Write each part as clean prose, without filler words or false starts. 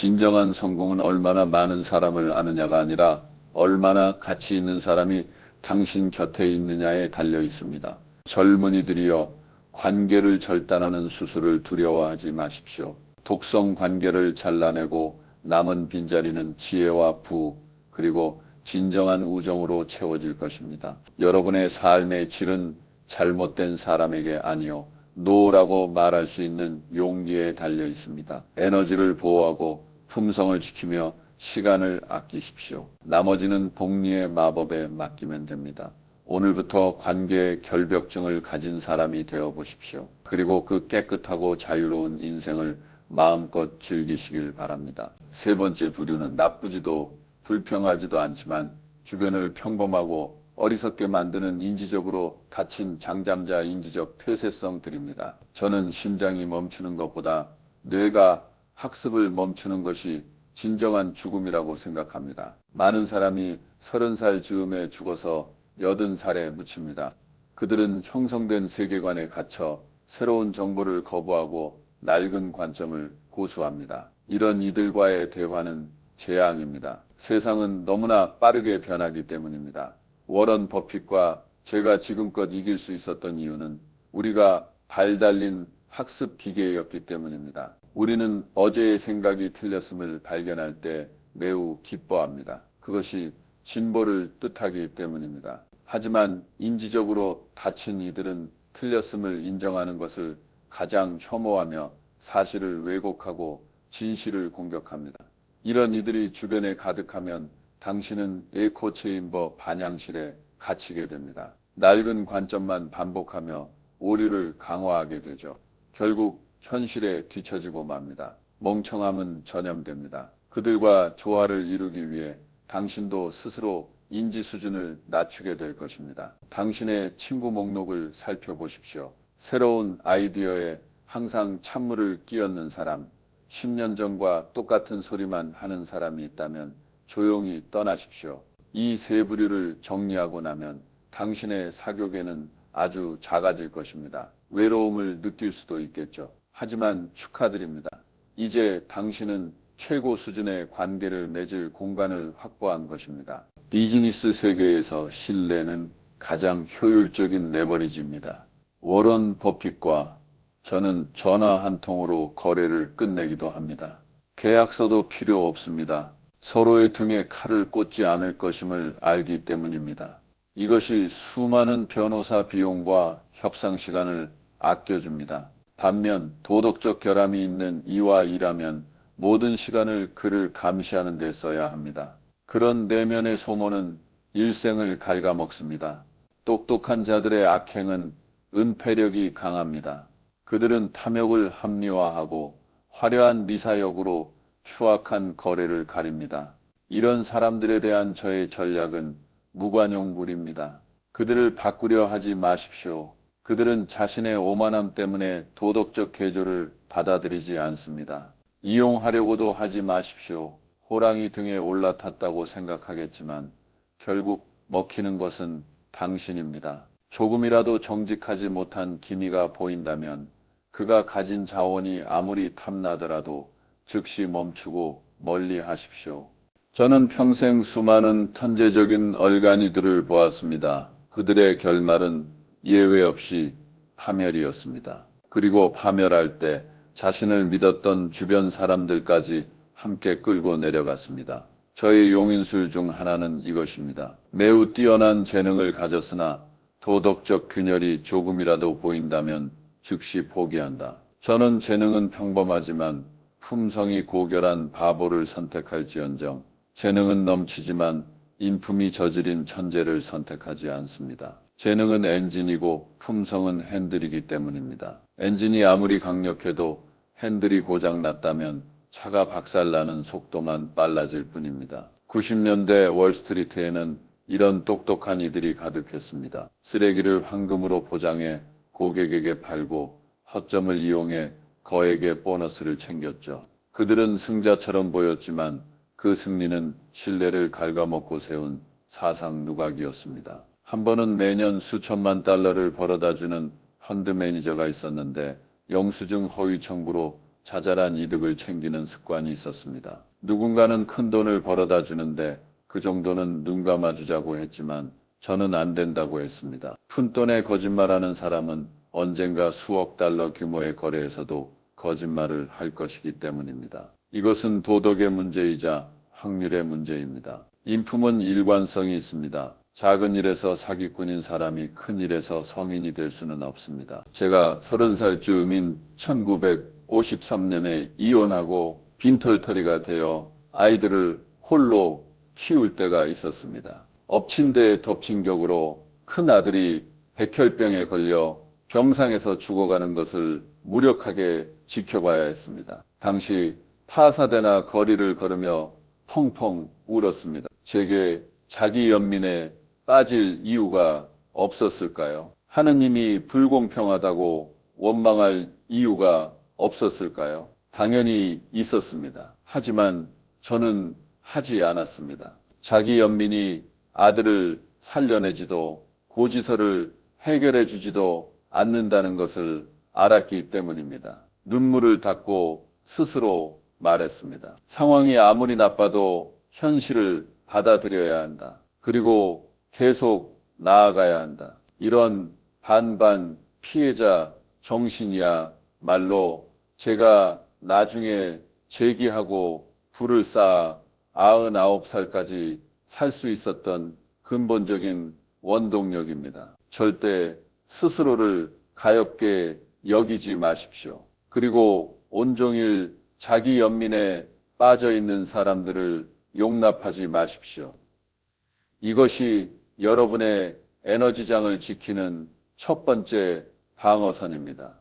진정한 성공은 얼마나 많은 사람을 아느냐가 아니라 얼마나 가치 있는 사람이 당신 곁에 있느냐에 달려 있습니다. 젊은이들이여, 관계를 절단하는 수술을 두려워하지 마십시오. 독성 관계를 잘라내고 남은 빈자리는 지혜와 부, 그리고 진정한 우정으로 채워질 것입니다. 여러분의 삶의 질은 잘못된 사람에게 아니요, 노라고 말할 수 있는 용기에 달려 있습니다. 에너지를 보호하고 품성을 지키며 시간을 아끼십시오. 나머지는 복리의 마법에 맡기면 됩니다. 오늘부터 관계의 결벽증을 가진 사람이 되어 보십시오. 그리고 그 깨끗하고 자유로운 인생을 마음껏 즐기시길 바랍니다. 세 번째 부류는 나쁘지도 불평하지도 않지만 주변을 평범하고 어리석게 만드는 인지적으로 닫힌 장잠자 인지적 폐쇄성들입니다. 저는 심장이 멈추는 것보다 뇌가 학습을 멈추는 것이 진정한 죽음이라고 생각합니다. 많은 사람이 30살 즈음에 죽어서 80살에 묻힙니다. 그들은 형성된 세계관에 갇혀 새로운 정보를 거부하고 낡은 관점을 고수합니다. 이런 이들과의 대화는 재앙입니다. 세상은 너무나 빠르게 변하기 때문입니다. 워런 버핏과 제가 지금껏 이길 수 있었던 이유는 우리가 발 달린 학습 기계였기 때문입니다. 우리는 어제의 생각이 틀렸음을 발견할 때 매우 기뻐합니다. 그것이 진보를 뜻하기 때문입니다. 하지만 인지적으로 닫힌 이들은 틀렸음을 인정하는 것을 가장 혐오하며 사실을 왜곡하고 진실을 공격합니다. 이런 이들이 주변에 가득하면 당신은 에코체인버 반향실에 갇히게 됩니다. 낡은 관점만 반복하며 오류를 강화하게 되죠. 결국 현실에 뒤처지고 맙니다. 멍청함은 전염됩니다. 그들과 조화를 이루기 위해 당신도 스스로 인지 수준을 낮추게 될 것입니다. 당신의 친구 목록을 살펴보십시오. 새로운 아이디어에 항상 찬물을 끼얹는 사람, 10년 전과 똑같은 소리만 하는 사람이 있다면 조용히 떠나십시오. 이 세 부류를 정리하고 나면 당신의 사교계는 아주 작아질 것입니다. 외로움을 느낄 수도 있겠죠. 하지만 축하드립니다. 이제 당신은 최고 수준의 관계를 맺을 공간을 확보한 것입니다. 비즈니스 세계에서 신뢰는 가장 효율적인 레버리지입니다. 워런 버핏과 저는 전화 한 통으로 거래를 끝내기도 합니다. 계약서도 필요 없습니다. 서로의 등에 칼을 꽂지 않을 것임을 알기 때문입니다. 이것이 수많은 변호사 비용과 협상 시간을 아껴줍니다. 반면 도덕적 결함이 있는 이와 이라면 모든 시간을 그를 감시하는 데 써야 합니다. 그런 내면의 소모는 일생을 갉아먹습니다. 똑똑한 자들의 악행은 은폐력이 강합니다. 그들은 탐욕을 합리화하고 화려한 미사역으로 추악한 거래를 가립니다. 이런 사람들에 대한 저의 전략은 무관용불입니다. 그들을 바꾸려 하지 마십시오. 그들은 자신의 오만함 때문에 도덕적 계조를 받아들이지 않습니다. 이용하려고도 하지 마십시오. 호랑이 등에 올라탔다고 생각하겠지만 결국 먹히는 것은 당신입니다. 조금이라도 정직하지 못한 기미가 보인다면 그가 가진 자원이 아무리 탐나더라도 즉시 멈추고 멀리 하십시오. 저는 평생 수많은 천재적인 얼간이들을 보았습니다. 그들의 결말은 예외 없이 파멸이었습니다. 그리고 파멸할 때 자신을 믿었던 주변 사람들까지 함께 끌고 내려갔습니다. 저의 용인술 중 하나는 이것입니다. 매우 뛰어난 재능을 가졌으나 도덕적 균열이 조금이라도 보인다면 즉시 포기한다. 저는 재능은 평범하지만 품성이 고결한 바보를 선택할지언정 재능은 넘치지만 인품이 저지른 천재를 선택하지 않습니다. 재능은 엔진이고 품성은 핸들이기 때문입니다. 엔진이 아무리 강력해도 핸들이 고장났다면 차가 박살나는 속도만 빨라질 뿐입니다. 90년대 월스트리트에는 이런 똑똑한 이들이 가득했습니다. 쓰레기를 황금으로 포장해 고객에게 팔고 허점을 이용해 거액의 보너스를 챙겼죠. 그들은 승자처럼 보였지만 그 승리는 신뢰를 갉아먹고 세운 사상 누각이었습니다. 한 번은 매년 수천만 달러를 벌어다주는 펀드 매니저가 있었는데 영수증 허위 청구로 자잘한 이득을 챙기는 습관이 있었습니다. 누군가는 큰 돈을 벌어다 주는데 그 정도는 눈 감아주자고 했지만 저는 안 된다고 했습니다. 푼돈에 거짓말하는 사람은 언젠가 수억 달러 규모의 거래에서도 거짓말을 할 것이기 때문입니다. 이것은 도덕의 문제이자 확률의 문제입니다. 인품은 일관성이 있습니다. 작은 일에서 사기꾼인 사람이 큰 일에서 성인이 될 수는 없습니다. 제가 30살쯤인 1953년에 이혼하고 빈털터리가 되어 아이들을 홀로 키울 때가 있었습니다. 엎친 데 덮친 격으로 큰 아들이 백혈병에 걸려 병상에서 죽어가는 것을 무력하게 지켜봐야 했습니다. 당시 파사대나 거리를 걸으며 펑펑 울었습니다. 제게 자기 연민에 빠질 이유가 없었을까요? 하느님이 불공평하다고 원망할 이유가 없었을까요? 당연히 있었습니다. 하지만 저는 하지 않았습니다. 자기 연민이 아들을 살려내지도 고지서를 해결해 주지도 않는다는 것을 알았기 때문입니다. 눈물을 닦고 스스로 말했습니다. 상황이 아무리 나빠도 현실을 받아들여야 한다. 그리고 계속 나아가야 한다. 이런 반반 피해자 정신이야 말로 제가 나중에 재기하고 불을 쌓아 99살까지 살 수 있었던 근본적인 원동력입니다. 절대 스스로를 가엽게 여기지 마십시오. 그리고 온종일 자기 연민에 빠져 있는 사람들을 용납하지 마십시오. 이것이 여러분의 에너지장을 지키는 첫 번째 방어선입니다.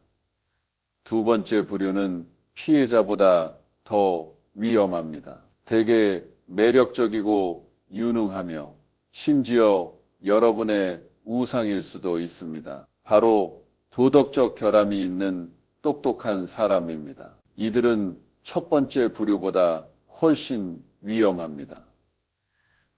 두 번째 부류는 피해자보다 더 위험합니다. 되게 매력적이고 유능하며 심지어 여러분의 우상일 수도 있습니다. 바로 도덕적 결함이 있는 똑똑한 사람입니다. 이들은 첫 번째 부류보다 훨씬 위험합니다.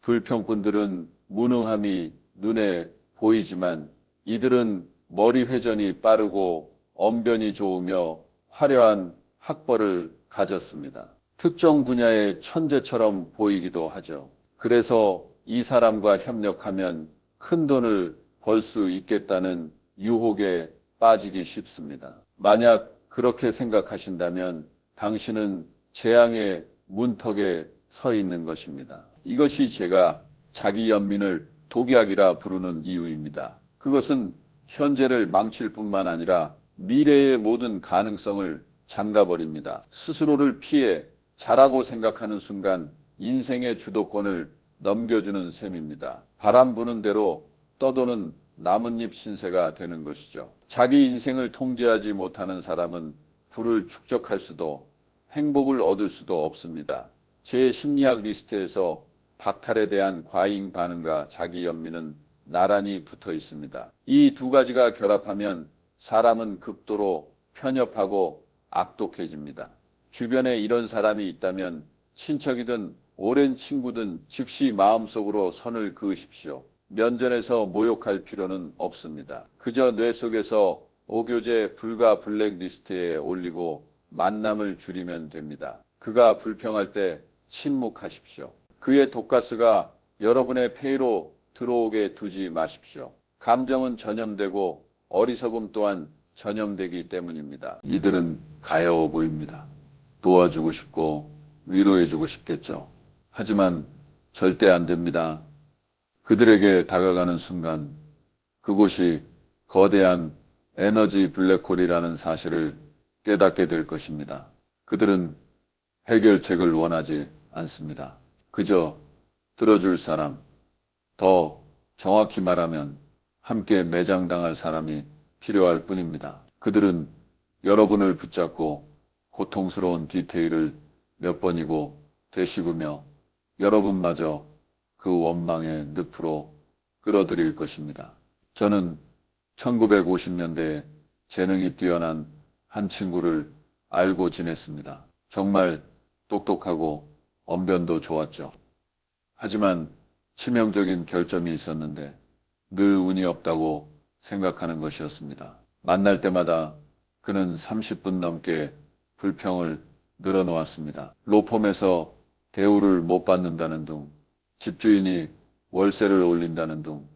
불평꾼들은 무능함이 눈에 보이지만 이들은 머리 회전이 빠르고 언변이 좋으며 화려한 학벌을 가졌습니다. 특정 분야의 천재처럼 보이기도 하죠. 그래서 이 사람과 협력하면 큰 돈을 벌 수 있겠다는 유혹에 빠지기 쉽습니다. 만약 그렇게 생각하신다면 당신은 재앙의 문턱에 서 있는 것입니다. 이것이 제가 자기 연민을 독약이라 부르는 이유입니다. 그것은 현재를 망칠 뿐만 아니라 미래의 모든 가능성을 잠가버립니다. 스스로를 피해 잘하고 생각하는 순간 인생의 주도권을 넘겨주는 셈입니다. 바람 부는 대로 떠도는 나뭇잎 신세가 되는 것이죠. 자기 인생을 통제하지 못하는 사람은 부를 축적할 수도 행복을 얻을 수도 없습니다. 제 심리학 리스트에서 박탈에 대한 과잉 반응과 자기 연민은 나란히 붙어 있습니다. 이 두 가지가 결합하면 사람은 극도로 편협하고 악독해집니다. 주변에 이런 사람이 있다면 친척이든 오랜 친구든 즉시 마음속으로 선을 그으십시오. 면전에서 모욕할 필요는 없습니다. 그저 뇌 속에서 오교제 불가 블랙리스트에 올리고 만남을 줄이면 됩니다. 그가 불평할 때 침묵하십시오. 그의 독가스가 여러분의 폐로 들어오게 두지 마십시오. 감정은 전염되고 어리석음 또한 전염되기 때문입니다. 이들은 가여워 보입니다. 도와주고 싶고 위로해주고 싶겠죠. 하지만 절대 안 됩니다. 그들에게 다가가는 순간 그곳이 거대한 에너지 블랙홀이라는 사실을 깨닫게 될 것입니다. 그들은 해결책을 원하지 않습니다. 그저 들어줄 사람, 더 정확히 말하면 함께 매장당할 사람이 필요할 뿐입니다. 그들은 여러분을 붙잡고 고통스러운 디테일을 몇 번이고 되씹으며 여러분마저 그 원망의 늪으로 끌어들일 것입니다. 저는 1950년대에 재능이 뛰어난 한 친구를 알고 지냈습니다. 정말 똑똑하고 언변도 좋았죠. 하지만 치명적인 결점이 있었는데 늘 운이 없다고 생각하는 것이었습니다. 만날 때마다 그는 30분 넘게 불평을 늘어놓았습니다. 로펌에서 대우를 못 받는다는 둥, 집주인이 월세를 올린다는 둥,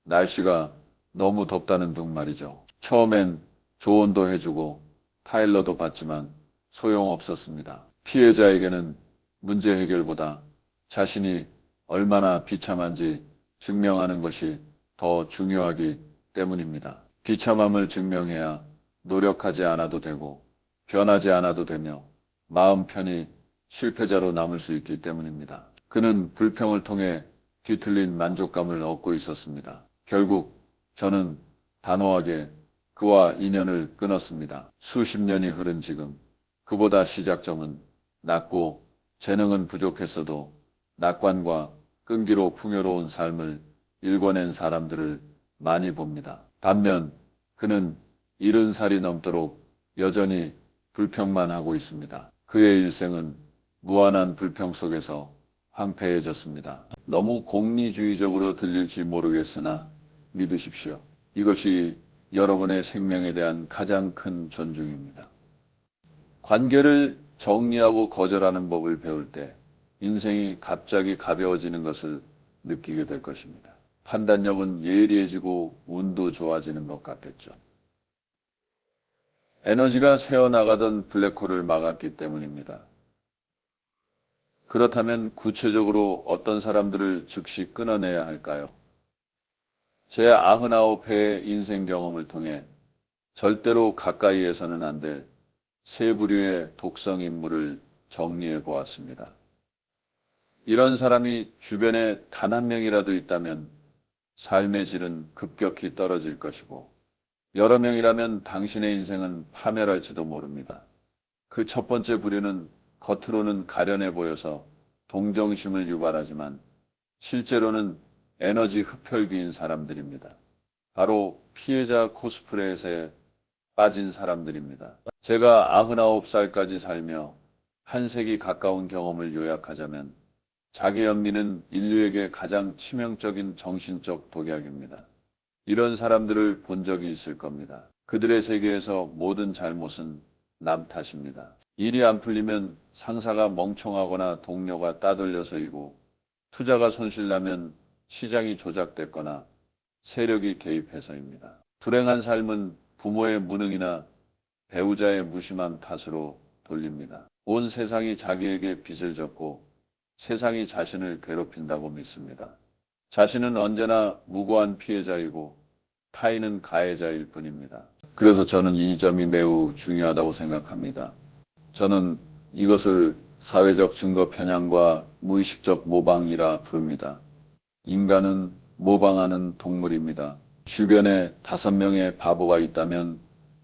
날씨가 너무 덥다는 둥 말이죠. 처음엔 조언도 해주고 타일러도 받지만 소용없었습니다. 피해자에게는 문제 해결보다 자신이 얼마나 비참한지 증명하는 것이 더 중요하기 때문입니다. 비참함을 증명해야 노력하지 않아도 되고 변하지 않아도 되며 마음 편히 실패자로 남을 수 있기 때문입니다. 그는 불평을 통해 뒤틀린 만족감을 얻고 있었습니다. 결국 저는 단호하게 그와 인연을 끊었습니다. 수십 년이 흐른 지금 그보다 시작점은 낮고 재능은 부족했어도 낙관과 끈기로 풍요로운 삶을 일궈낸 사람들을 많이 봅니다. 반면 그는 70살이 넘도록 여전히 불평만 하고 있습니다. 그의 일생은 무한한 불평 속에서 황폐해졌습니다. 너무功利주의적으로 들릴지 모르겠으나 믿으십시오. 이것이 여러분의 생명에 대한 가장 큰 존중입니다. 관계를 정리하고 거절하는 법을 배울 때 인생이 갑자기 가벼워지는 것을 느끼게 될 것입니다. 판단력은 예리해지고 운도 좋아지는 것 같겠죠. 에너지가 새어나가던 블랙홀을 막았기 때문입니다. 그렇다면 구체적으로 어떤 사람들을 즉시 끊어내야 할까요? 제 99회의 인생 경험을 통해 절대로 가까이에서는 안 될 세 부류의 독성 인물을 정리해 보았습니다. 이런 사람이 주변에 단 한 명이라도 있다면 삶의 질은 급격히 떨어질 것이고 여러 명이라면 당신의 인생은 파멸할지도 모릅니다. 그 첫 번째 부류는 겉으로는 가련해 보여서 동정심을 유발하지만 실제로는 에너지 흡혈귀인 사람들입니다. 바로 피해자 코스프레에 빠진 사람들입니다. 제가 99살까지 살며 한 세기 가까운 경험을 요약하자면 자기연민은 인류에게 가장 치명적인 정신적 독약입니다. 이런 사람들을 본 적이 있을 겁니다. 그들의 세계에서 모든 잘못은 남 탓입니다. 일이 안 풀리면 상사가 멍청하거나 동료가 따돌려서이고 투자가 손실나면 시장이 조작됐거나 세력이 개입해서입니다. 불행한 삶은 부모의 무능이나 배우자의 무심한 탓으로 돌립니다. 온 세상이 자기에게 빚을 졌고 세상이 자신을 괴롭힌다고 믿습니다. 자신은 언제나 무고한 피해자이고 타인은 가해자일 뿐입니다. 그래서 저는 이 점이 매우 중요하다고 생각합니다. 저는 이것을 사회적 증거 편향과 무의식적 모방이라 부릅니다. 인간은 모방하는 동물입니다. 주변에 5명의 바보가 있다면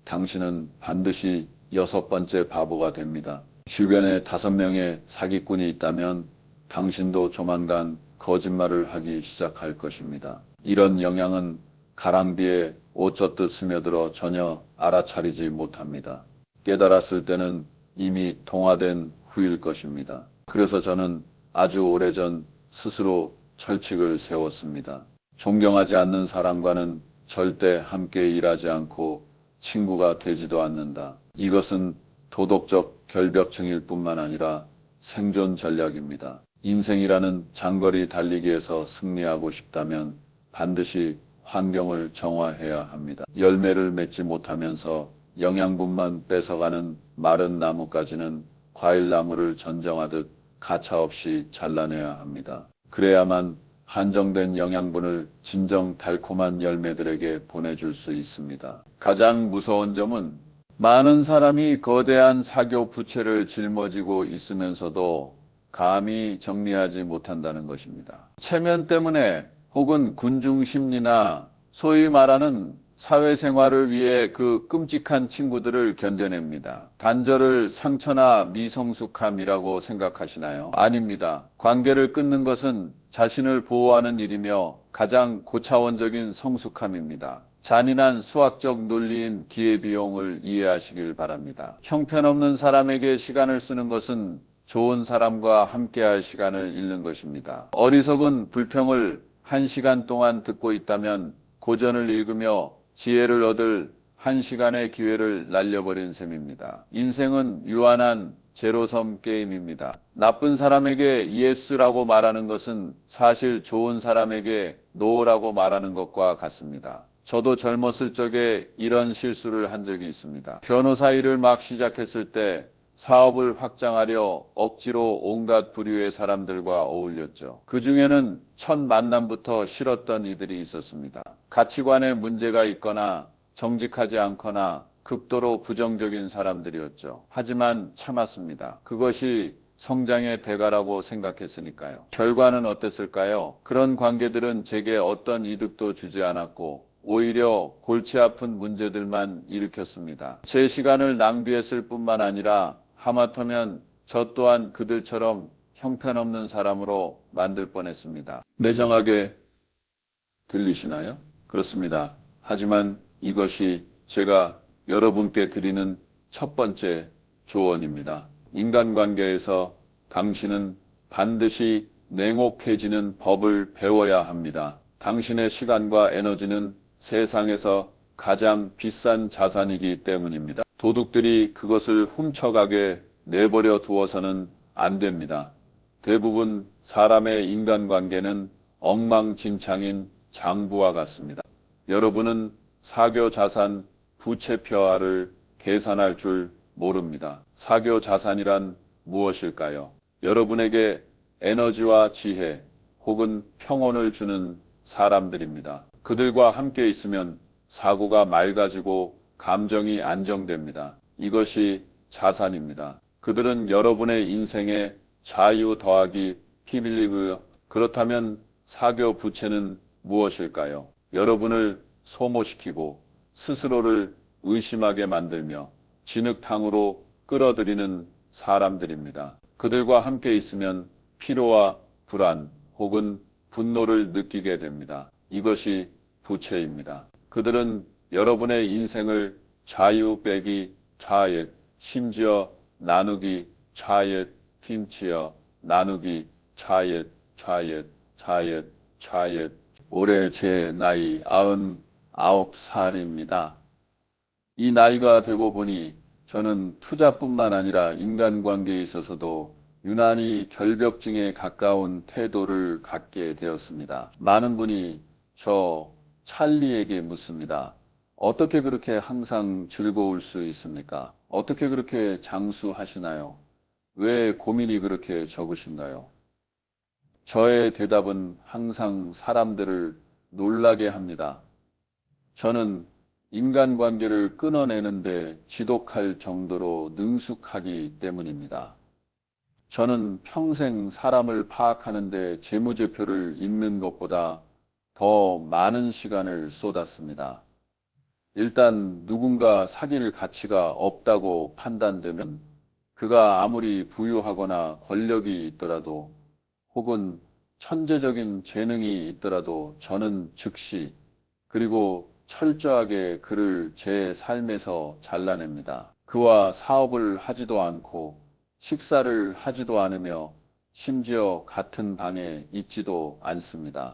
당신은 반드시 6번째 바보가 됩니다. 주변에 5명의 사기꾼이 있다면 당신도 조만간 거짓말을 하기 시작할 것입니다. 이런 영향은 가랑비에 옷 젖듯 스며들어 전혀 알아차리지 못합니다. 깨달았을 때는 이미 동화된 후일 것입니다. 그래서 저는 아주 오래전 스스로 철칙을 세웠습니다. 존경하지 않는 사람과는 절대 함께 일하지 않고 친구가 되지도 않는다. 이것은 도덕적 결벽증일 뿐만 아니라 생존 전략입니다. 인생이라는 장거리 달리기에서 승리하고 싶다면 반드시 환경을 정화해야 합니다. 열매를 맺지 못하면서 영양분만 뺏어가는 마른 나무까지는 과일나무를 전정하듯 가차없이 잘라내야 합니다. 그래야만 한정된 영양분을 진정 달콤한 열매들에게 보내줄 수 있습니다. 가장 무서운 점은 많은 사람이 거대한 사교 부채를 짊어지고 있으면서도 감히 정리하지 못한다는 것입니다. 체면 때문에 혹은 군중 심리나 소위 말하는 사회생활을 위해 그 끔찍한 친구들을 견뎌냅니다. 단절을 상처나 미성숙함이라고 생각하시나요? 아닙니다. 관계를 끊는 것은 자신을 보호하는 일이며 가장 고차원적인 성숙함입니다. 잔인한 수학적 논리인 기회비용을 이해하시길 바랍니다. 형편없는 사람에게 시간을 쓰는 것은 좋은 사람과 함께할 시간을 잃는 것입니다. 어리석은 불평을 1시간 동안 듣고 있다면 고전을 읽으며 지혜를 얻을 한 시간의 기회를 날려버린 셈입니다. 인생은 유한한 제로섬 게임입니다. 나쁜 사람에게 예스라고 말하는 것은 사실 좋은 사람에게 노라고 말하는 것과 같습니다. 저도 젊었을 적에 이런 실수를 한 적이 있습니다. 변호사 일을 막 시작했을 때 사업을 확장하려 억지로 온갖 부류의 사람들과 어울렸죠. 그 중에는 첫 만남부터 싫었던 이들이 있었습니다. 가치관에 문제가 있거나 정직하지 않거나 극도로 부정적인 사람들이었죠. 하지만 참았습니다. 그것이 성장의 대가라고 생각했으니까요. 결과는 어땠을까요? 그런 관계들은 제게 어떤 이득도 주지 않았고 오히려 골치 아픈 문제들만 일으켰습니다. 제 시간을 낭비했을 뿐만 아니라 하마터면 저 또한 그들처럼 형편없는 사람으로 만들 뻔했습니다. 매정하게 들리시나요? 그렇습니다. 하지만 이것이 제가 여러분께 드리는 첫 번째 조언입니다. 인간관계에서 당신은 반드시 냉혹해지는 법을 배워야 합니다. 당신의 시간과 에너지는 세상에서 가장 비싼 자산이기 때문입니다. 도둑들이 그것을 훔쳐가게 내버려 두어서는 안 됩니다. 대부분 사람의 인간관계는 엉망진창인 장부와 같습니다. 여러분은 사교자산 부채표화를 계산할 줄 모릅니다. 사교자산이란 무엇일까요? 여러분에게 에너지와 지혜 혹은 평온을 주는 사람들입니다. 그들과 함께 있으면 사고가 맑아지고 감정이 안정됩니다. 이것이 자산입니다. 그들은 여러분의 인생에 자유 더하기 피밀리고요. 그렇다면 사교 부채는 무엇일까요? 여러분을 소모시키고 스스로를 의심하게 만들며 진흙탕으로 끌어들이는 사람들입니다. 그들과 함께 있으면 피로와 불안 혹은 분노를 느끼게 됩니다. 이것이 부채입니다. 그들은 여러분의 인생을 자유 빼기 좌옜, 심지어 나누기 좌옜, 힘치어 나누기 좌옜, 좌옜, 좌옜, 좌옜. 올해 제 나이 99살입니다. 이 나이가 되고 보니 저는 투자뿐만 아니라 인간관계에 있어서도 유난히 결벽증에 가까운 태도를 갖게 되었습니다. 많은 분이 저 찰리에게 묻습니다. 어떻게 그렇게 항상 즐거울 수 있습니까? 어떻게 그렇게 장수하시나요? 왜 고민이 그렇게 적으신가요? 저의 대답은 항상 사람들을 놀라게 합니다. 저는 인간관계를 끊어내는데 지독할 정도로 능숙하기 때문입니다. 저는 평생 사람을 파악하는데 재무제표를 읽는 것보다 더 많은 시간을 쏟았습니다. 일단 누군가 사귈 가치가 없다고 판단되면 그가 아무리 부유하거나 권력이 있더라도 혹은 천재적인 재능이 있더라도 저는 즉시 그리고 철저하게 그를 제 삶에서 잘라냅니다. 그와 사업을 하지도 않고 식사를 하지도 않으며 심지어 같은 방에 있지도 않습니다.